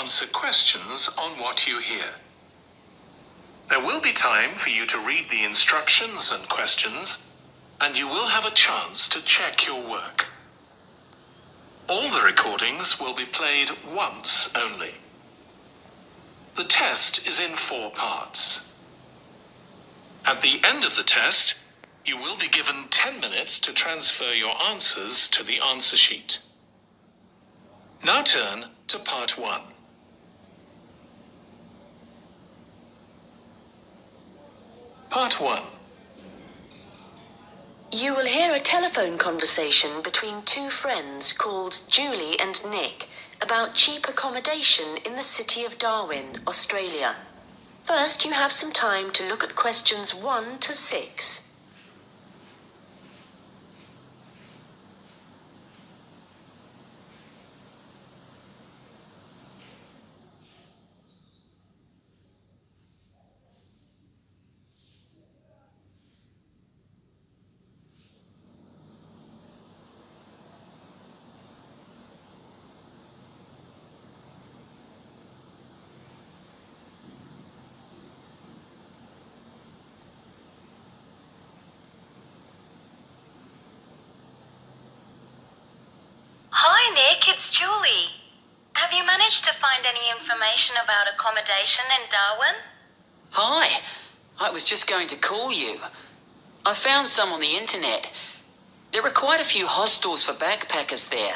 answer questions on what you hear. There will be time for you to read the instructions and questions, and you will have a chance to check your work. All the recordings will be played once only. The test is in 4 parts. At the end of the test, you will be given 10 minutes to transfer your answers to the answer sheet. Now turn to part 1. Part 1. You will hear a telephone conversation between 2 friends called Julie and Nick about cheap accommodation in the city of Darwin, Australia. First, you have some time to look at questions 1 to 6. Hi Nick, it's Julie. Have you managed to find any information about accommodation in Darwin? Hi, I was just going to call you. I found some on the internet. There are quite a few hostels for backpackers there.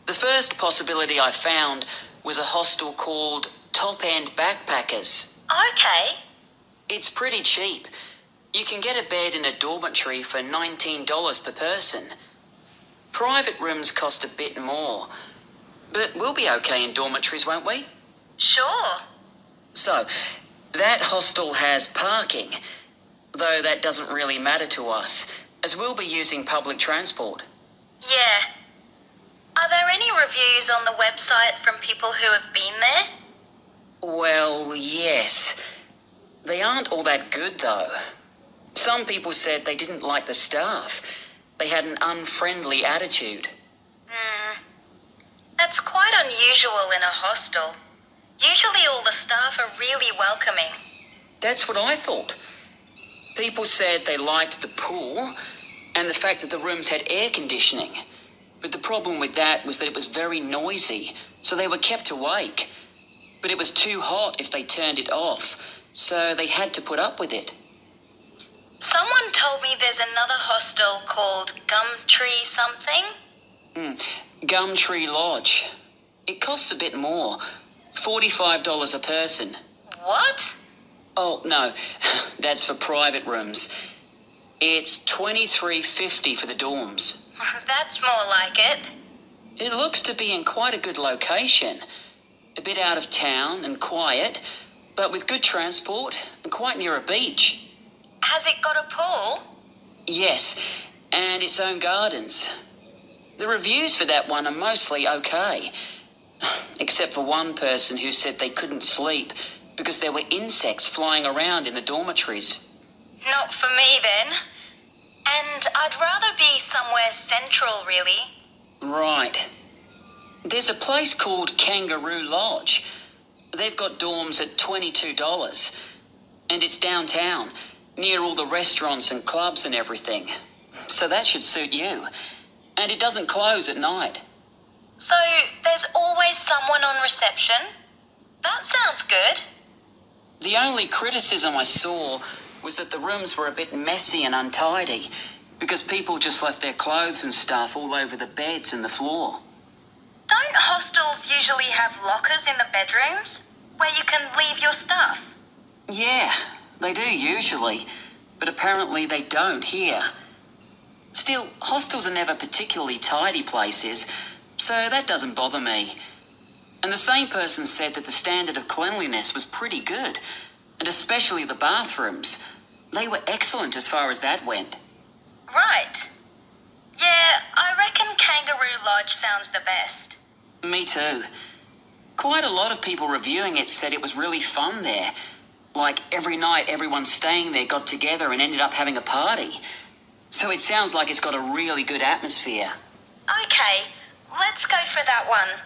The first possibility I found was a hostel called Top End Backpackers. Okay. It's pretty cheap. You can get a bed in a dormitory for $19 per person. Private rooms cost a bit more, but we'll be okay in dormitories, won't we? Sure. So, that hostel has parking, though that doesn't really matter to us, as we'll be using public transport. Yeah. Are there any reviews on the website from people who have been there? Well, yes. They aren't all that good, though. Some people said they didn't like the staff. They had an unfriendly attitude. That's quite unusual in a hostel. Usually all the staff are really welcoming. That's what I thought. People said they liked the pool and the fact that the rooms had air conditioning. But the problem with that was that it was very noisy, so they were kept awake. But it was too hot if they turned it off, so they had to put up with it. Someone told me there's another hostel called Gumtree something. Gumtree Lodge. It costs a bit more. $45 a person. What? Oh, no. That's for private rooms. It's $23.50 for the dorms. That's more like it. It looks to be in quite a good location. A bit out of town and quiet, but with good transport and quite near a beach. Has it got a pool? Yes, and its own gardens. The reviews for that one are mostly okay, except for one person who said they couldn't sleep because there were insects flying around in the dormitories. Not for me then. And I'd rather be somewhere central, really. Right. There's a place called Kangaroo Lodge. They've got dorms at $22, and it's downtown, near all the restaurants and clubs and everything. So that should suit you. And it doesn't close at night. So there's always someone on reception? That sounds good. The only criticism I saw was that the rooms were a bit messy and untidy because people just left their clothes and stuff all over the beds and the floor. Don't hostels usually have lockers in the bedrooms where you can leave your stuff? Yeah, they do usually, but apparently they don't here. Still, hostels are never particularly tidy places, so that doesn't bother me. And the same person said that the standard of cleanliness was pretty good, and especially the bathrooms. They were excellent as far as that went. Right. Yeah, I reckon Kangaroo Lodge sounds the best. Me too. Quite a lot of people reviewing it said it was really fun there. Like every night everyone staying there got together and ended up having a party. So it sounds like it's got a really good atmosphere. Okay, let's go for that one.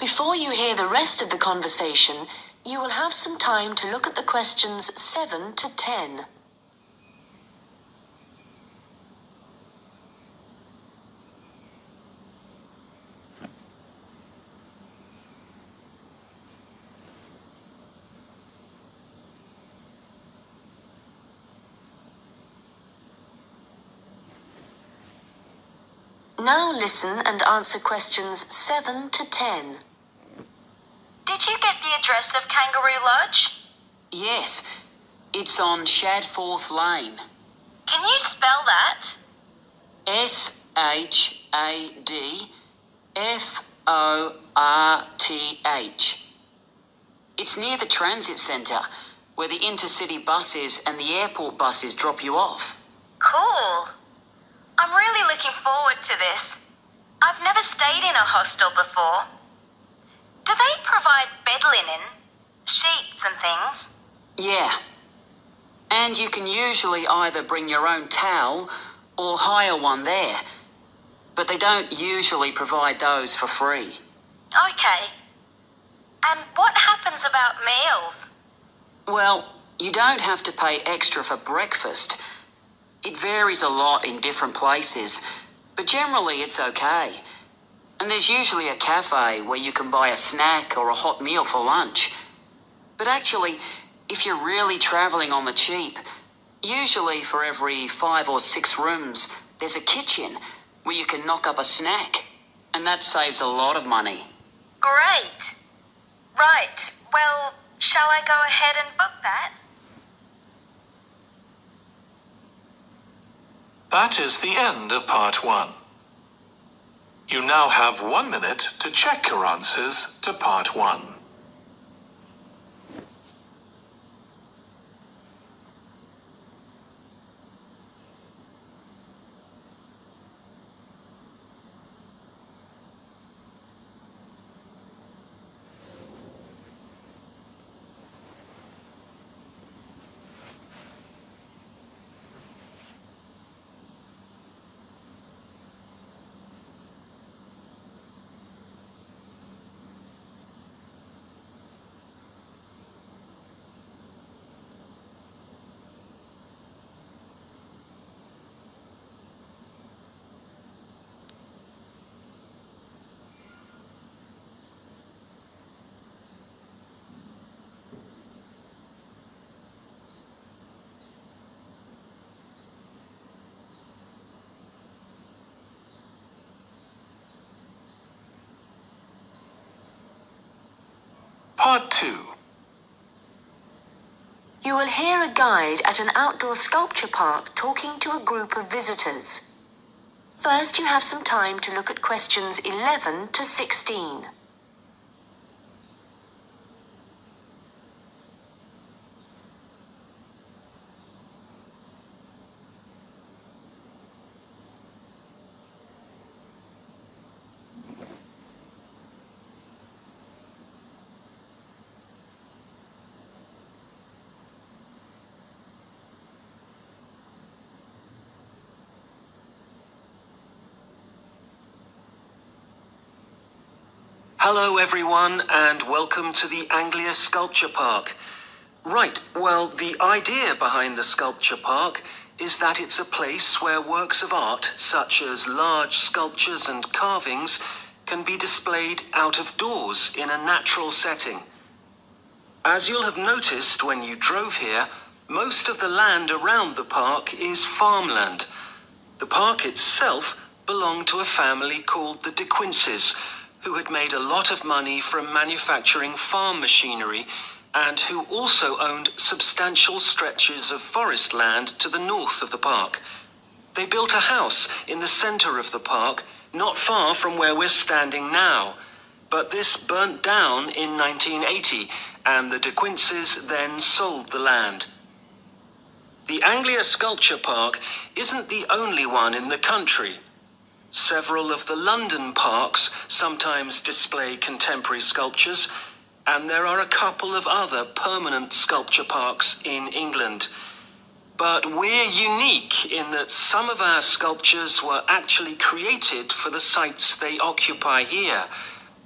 Before you hear the rest of the conversation, you will have some time to look at the questions 7 to 10. Now listen and answer questions 7 to 10. Did you get the address of Kangaroo Lodge? Yes, it's on Shadforth Lane. Can you spell that? Shadforth. It's near the transit centre, where the intercity buses and the airport buses drop you off. Cool. I'm really looking forward to this. I've never stayed in a hostel before. Do they provide bed linen, sheets and things? Yeah. And you can usually either bring your own towel or hire one there. But they don't usually provide those for free. Okay. And what happens about meals? Well, you don't have to pay extra for breakfast. It varies a lot in different places, but generally it's okay. And there's usually a cafe where you can buy a snack or a hot meal for lunch. But actually, if you're really travelling on the cheap, usually for every 5 or 6 rooms, there's a kitchen where you can knock up a snack. And that saves a lot of money. Great. Right. Well, shall I go ahead and book that? That is the end of part 1. You now have 1 minute to check your answers to part 1. Part 2. You will hear a guide at an outdoor sculpture park talking to a group of visitors. First, you have some time to look at questions 11 to 16. Hello everyone and welcome to the Anglia Sculpture Park. Right, well the idea behind the sculpture park is that it's a place where works of art such as large sculptures and carvings can be displayed out of doors in a natural setting. As you'll have noticed when you drove here, most of the land around the park is farmland. The park itself belonged to a family called the De Quinces, who had made a lot of money from manufacturing farm machinery and who also owned substantial stretches of forest land to the north of the park. They built a house in the centre of the park, not far from where we're standing now, but this burnt down in 1980 and the De Quinces then sold the land. The Anglia Sculpture Park isn't the only one in the country. Several of the London parks sometimes display contemporary sculptures, and there are a couple of other permanent sculpture parks in England. But we're unique in that some of our sculptures were actually created for the sites they occupy here,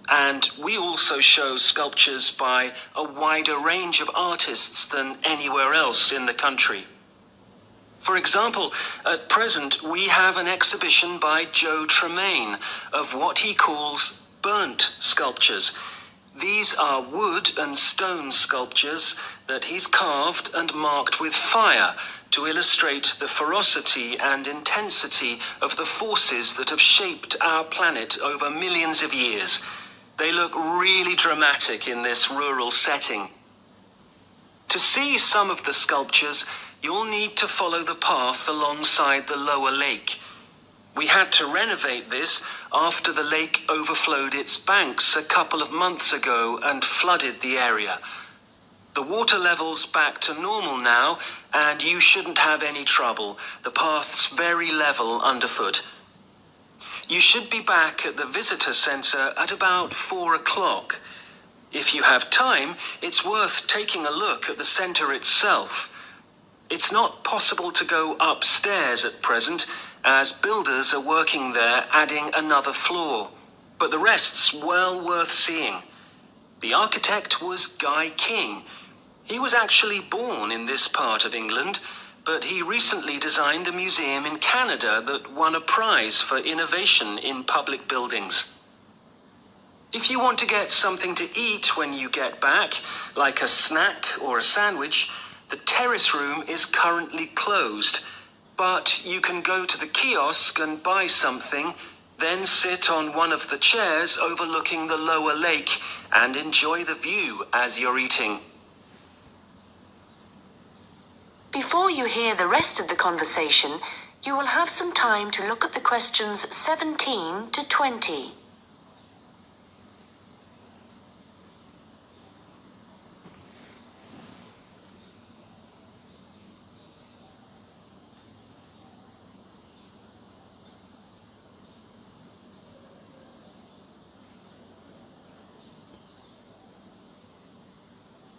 And we also show sculptures by a wider range of artists than anywhere else in the country. For example, at present we have an exhibition by Joe Tremaine of what he calls burnt sculptures. These are wood and stone sculptures that he's carved and marked with fire to illustrate the ferocity and intensity of the forces that have shaped our planet over millions of years. They look really dramatic in this rural setting. To see some of the sculptures, you'll need to follow the path alongside the lower lake. We had to renovate this after the lake overflowed its banks a couple of months ago and flooded the area. The water level's back to normal now, and you shouldn't have any trouble. The path's very level underfoot. You should be back at the visitor centre at about 4 o'clock. If you have time, it's worth taking a look at the centre itself. It's not possible to go upstairs at present, as builders are working there adding another floor, but the rest's well worth seeing. The architect was Guy King. He was actually born in this part of England, but he recently designed a museum in Canada that won a prize for innovation in public buildings. If you want to get something to eat when you get back, like a snack or a sandwich, the terrace room is currently closed, but you can go to the kiosk and buy something, then sit on one of the chairs overlooking the lower lake and enjoy the view as you're eating. Before you hear the rest of the conversation, you will have some time to look at the questions 17 to 20.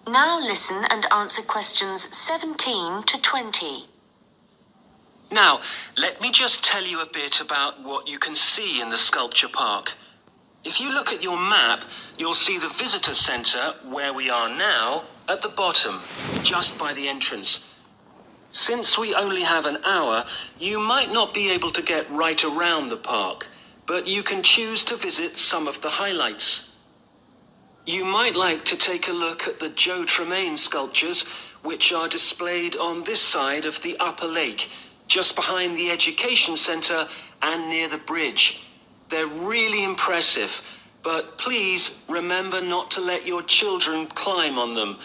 Now listen and answer questions 17 to 20. Now, let me just tell you a bit about what you can see in the sculpture park. If you look at your map, you'll see the visitor centre, where we are now, at the bottom, just by the entrance. Since we only have an hour, you might not be able to get right around the park, but you can choose to visit some of the highlights. You might like to take a look at the Joe Tremaine sculptures, which are displayed on this side of the upper lake, just behind the education centre and near the bridge. They're really impressive, but please remember not to let your children climb on them.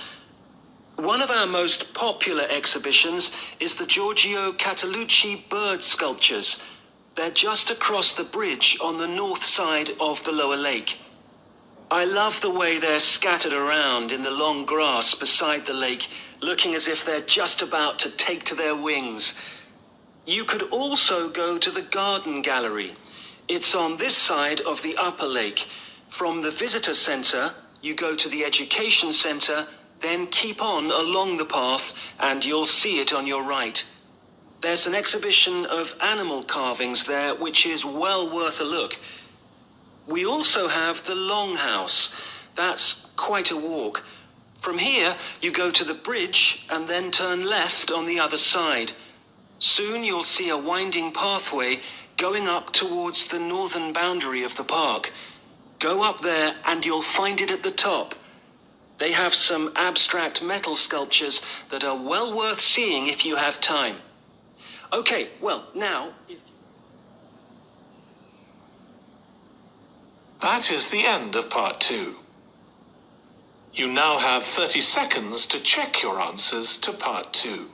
One of our most popular exhibitions is the Giorgio Catalucci bird sculptures. They're just across the bridge on the north side of the lower lake. I love the way they're scattered around in the long grass beside the lake, looking as if they're just about to take to their wings. You could also go to the garden gallery. It's on this side of the upper lake. From the visitor centre, you go to the education centre, then keep on along the path and you'll see it on your right. There's an exhibition of animal carvings there which is well worth a look. We also have the Longhouse. That's quite a walk. From here, you go to the bridge and then turn left on the other side. Soon you'll see a winding pathway going up towards the northern boundary of the park. Go up there and you'll find it at the top. They have some abstract metal sculptures that are well worth seeing if you have time. Okay, well, now... That is the end of part 2. You now have 30 seconds to check your answers to part 2.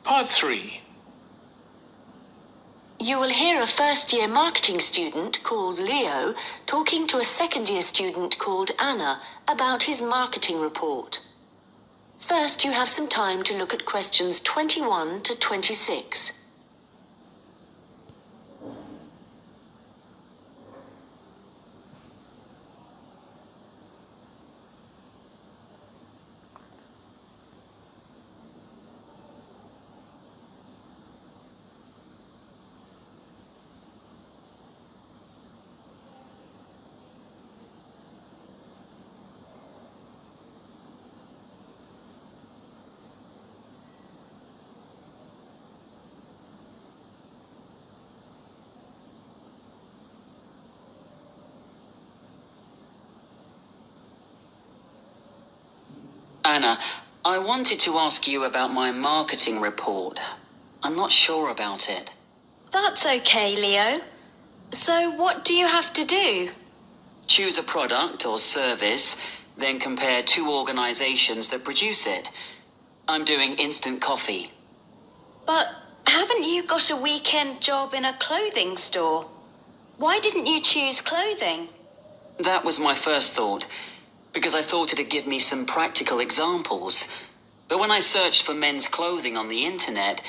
Part 3. You will hear a first-year marketing student called Leo talking to a second-year student called Anna about his marketing report. First, you have some time to look at questions 21 to 26. Anna, I wanted to ask you about my marketing report. I'm not sure about it. That's okay, Leo. So what do you have to do? Choose a product or service, then compare two organizations that produce it. I'm doing instant coffee. But haven't you got a weekend job in a clothing store? Why didn't you choose clothing? That was my first thought, because I thought it'd give me some practical examples. But when I searched for men's clothing on the internet,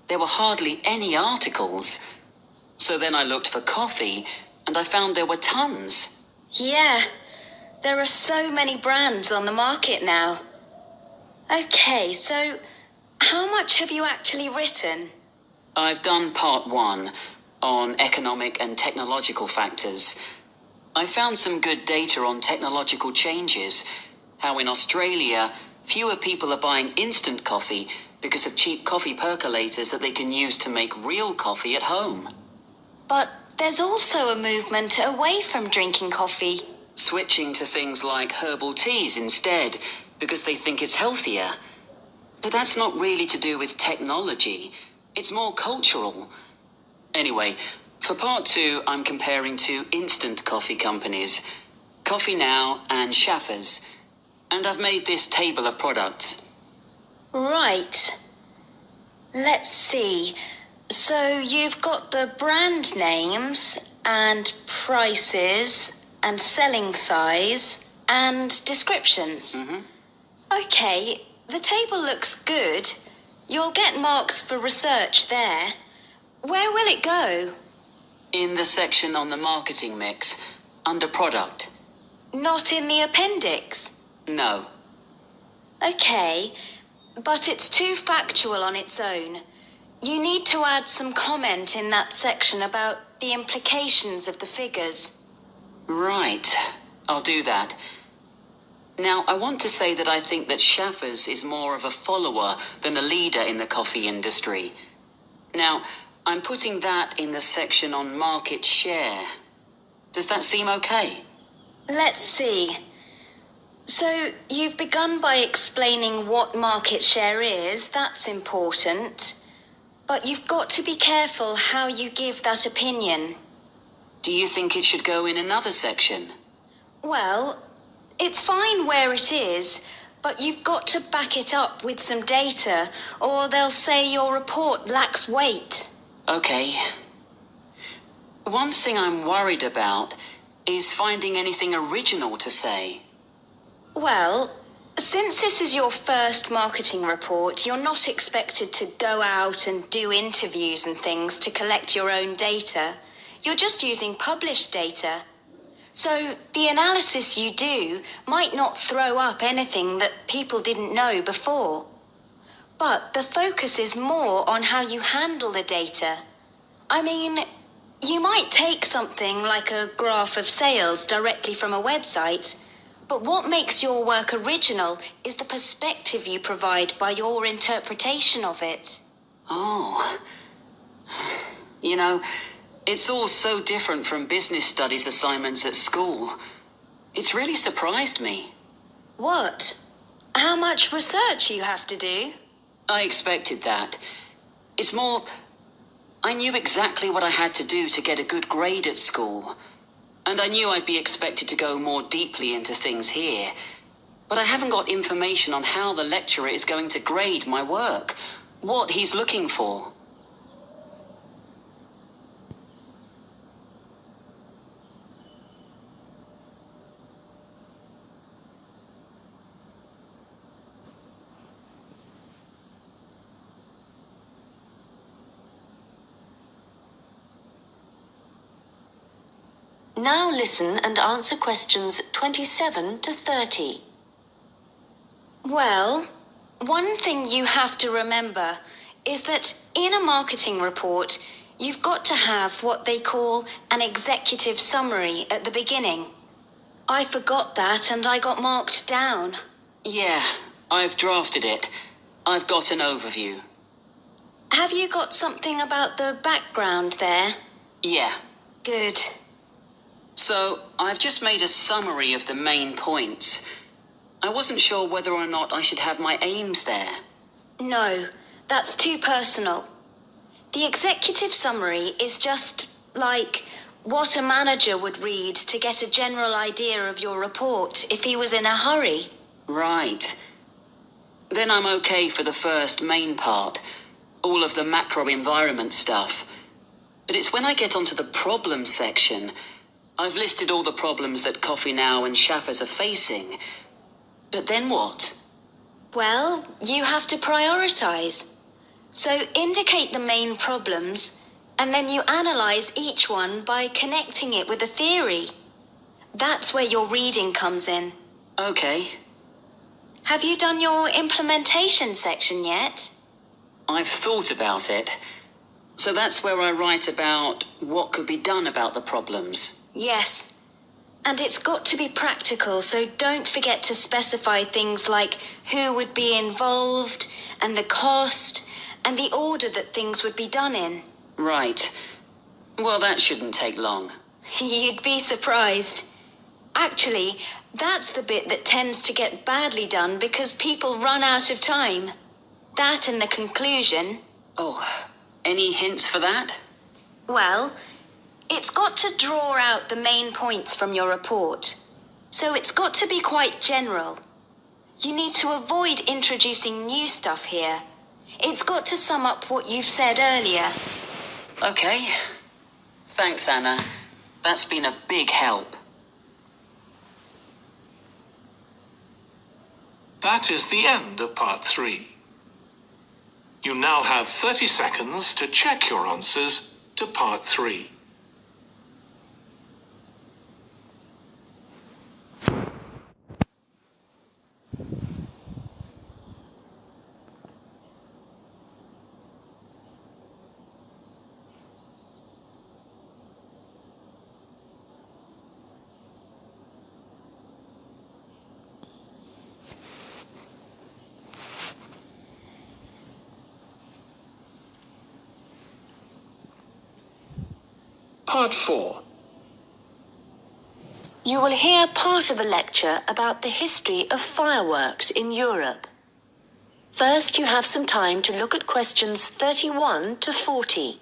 there were hardly any articles. So then I looked for coffee, and I found there were tons. Yeah, there are so many brands on the market now. Okay, so how much have you actually written? I've done part 1 on economic and technological factors. I found some good data on technological changes, how in Australia, fewer people are buying instant coffee because of cheap coffee percolators that they can use to make real coffee at home. But there's also a movement away from drinking coffee. Switching to things like herbal teas instead, because they think it's healthier. But that's not really to do with technology. It's more cultural. Anyway, for part 2, I'm comparing two instant coffee companies, Coffee Now and Schaffers. And I've made this table of products. Right. Let's see. So you've got the brand names and prices and selling size and descriptions. Okay, the table looks good. You'll get marks for research there. Where will it go? In the section on the marketing mix, under product. Not in the appendix? No. Okay, but it's too factual on its own. You need to add some comment in that section about the implications of the figures. Right, I'll do that. Now, I want to say that I think that Schaffers is more of a follower than a leader in the coffee industry. Now, I'm putting that in the section on market share. Does that seem okay? Let's see. So, you've begun by explaining what market share is, that's important. But you've got to be careful how you give that opinion. Do you think it should go in another section? Well, it's fine where it is, but you've got to back it up with some data, or they'll say your report lacks weight. Okay. One thing I'm worried about is finding anything original to say. Well, since this is your first marketing report, you're not expected to go out and do interviews and things to collect your own data. You're just using published data. So the analysis you do might not throw up anything that people didn't know before. But the focus is more on how you handle the data. I mean, you might take something like a graph of sales directly from a website, but what makes your work original is the perspective you provide by your interpretation of it. Oh. You know, it's all so different from business studies assignments at school. It's really surprised me. What? How much research you have to do? I expected that. It's more, I knew exactly what I had to do to get a good grade at school. And I knew I'd be expected to go more deeply into things here. But I haven't got information on how the lecturer is going to grade my work, what he's looking for. Now listen and answer questions 27 to 30. Well, one thing you have to remember is that in a marketing report, you've got to have what they call an executive summary at the beginning. I forgot that and I got marked down. Yeah, I've drafted it. I've got an overview. Have you got something about the background there? Yeah. Good. So, I've just made a summary of the main points. I wasn't sure whether or not I should have my aims there. No, that's too personal. The executive summary is just like what a manager would read to get a general idea of your report if he was in a hurry. Right. Then I'm okay for the first main part, all of the macro environment stuff. But it's when I get onto the problem section, I've listed all the problems that Coffee Now and Schaffers are facing. But then what? Well, you have to prioritize. So indicate the main problems, and then you analyze each one by connecting it with a theory. That's where your reading comes in. Okay. Have you done your implementation section yet? I've thought about it. So that's where I write about what could be done about the problems. Yes. And it's got to be practical, so don't forget to specify things like who would be involved, and the cost, and the order that things would be done in. Right. Well, that shouldn't take long. You'd be surprised. Actually, that's the bit that tends to get badly done because people run out of time. That and the conclusion. Oh, any hints for that? Well, it's got to draw out the main points from your report. So it's got to be quite general. You need to avoid introducing new stuff here. It's got to sum up what you've said earlier. Okay. Thanks, Anna. That's been a big help. That is the end of part 3. You now have 30 seconds to check your answers to part 3. Part 4. You will hear part of a lecture about the history of fireworks in Europe. First, you have some time to look at questions 31 to 40.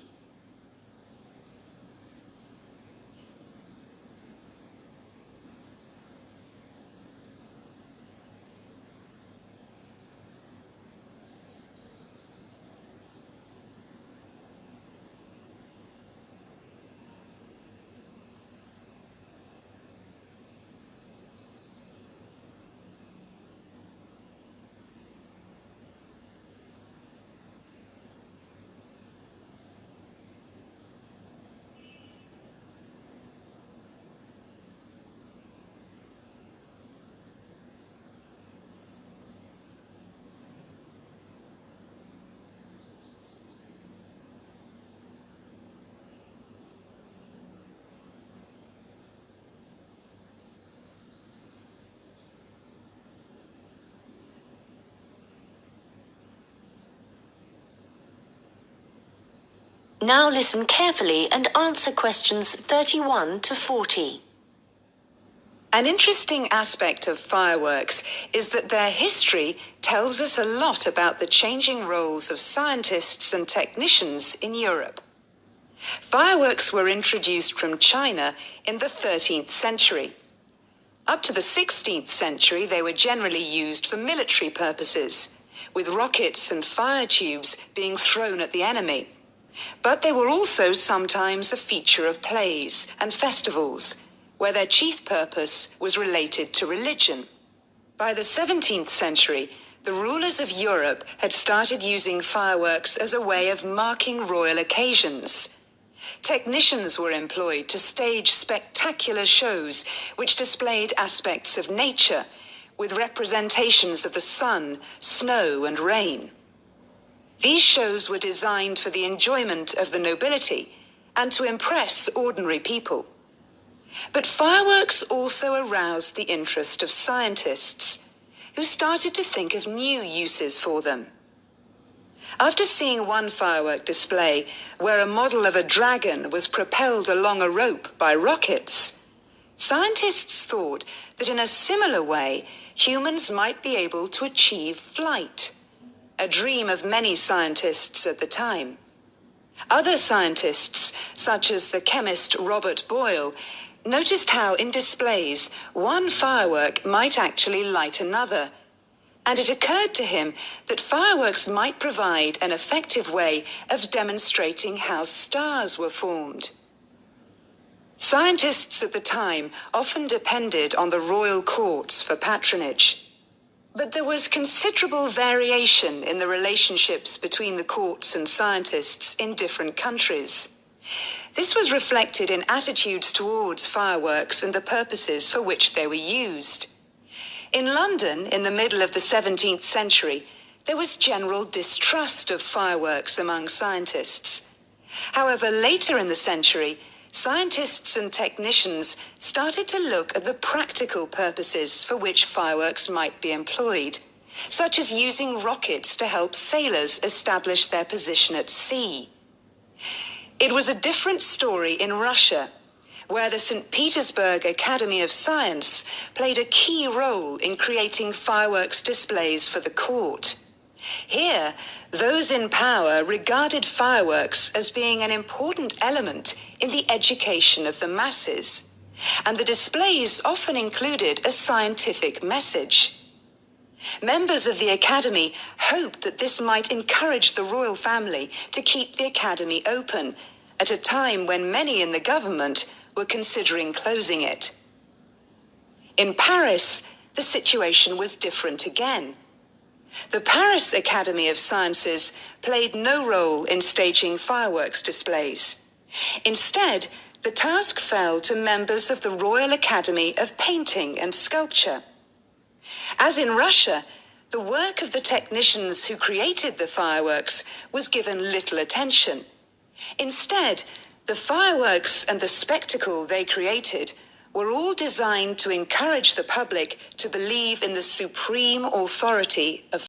Now listen carefully and answer questions 31 to 40. An interesting aspect of fireworks is that their history tells us a lot about the changing roles of scientists and technicians in Europe. Fireworks were introduced from China in the 13th century. Up to the 16th century, they were generally used for military purposes, with rockets and fire tubes being thrown at the enemy. But they were also sometimes a feature of plays and festivals, where their chief purpose was related to religion. By the 17th century, the rulers of Europe had started using fireworks as a way of marking royal occasions. Technicians were employed to stage spectacular shows which displayed aspects of nature, with representations of the sun, snow, and rain. These shows were designed for the enjoyment of the nobility and to impress ordinary people. But fireworks also aroused the interest of scientists, who started to think of new uses for them. After seeing one firework display where a model of a dragon was propelled along a rope by rockets, scientists thought that in a similar way humans might be able to achieve flight, a dream of many scientists at the time. Other scientists, such as the chemist Robert Boyle, noticed how in displays one firework might actually light another, and it occurred to him that fireworks might provide an effective way of demonstrating how stars were formed. Scientists at the time often depended on the royal courts for patronage, but there was considerable variation in the relationships between the courts and scientists in different countries. This was reflected in attitudes towards fireworks and the purposes for which they were used. In London, in the middle of the 17th century, there was general distrust of fireworks among scientists. However, later in the century, scientists and technicians started to look at the practical purposes for which fireworks might be employed, such as using rockets to help sailors establish their position at sea. It was a different story in Russia, where the St. Petersburg Academy of Science played a key role in creating fireworks displays for the court. Here, those in power regarded fireworks as being an important element in the education of the masses, and the displays often included a scientific message. Members of the Academy hoped that this might encourage the royal family to keep the Academy open at a time when many in the government were considering closing it. In Paris, the situation was different again. The Paris Academy of Sciences played no role in staging fireworks displays. Instead, the task fell to members of the Royal Academy of Painting and Sculpture. As in Russia, the work of the technicians who created the fireworks was given little attention. Instead, the fireworks and the spectacle they created were all designed to encourage the public to believe in the supreme authority of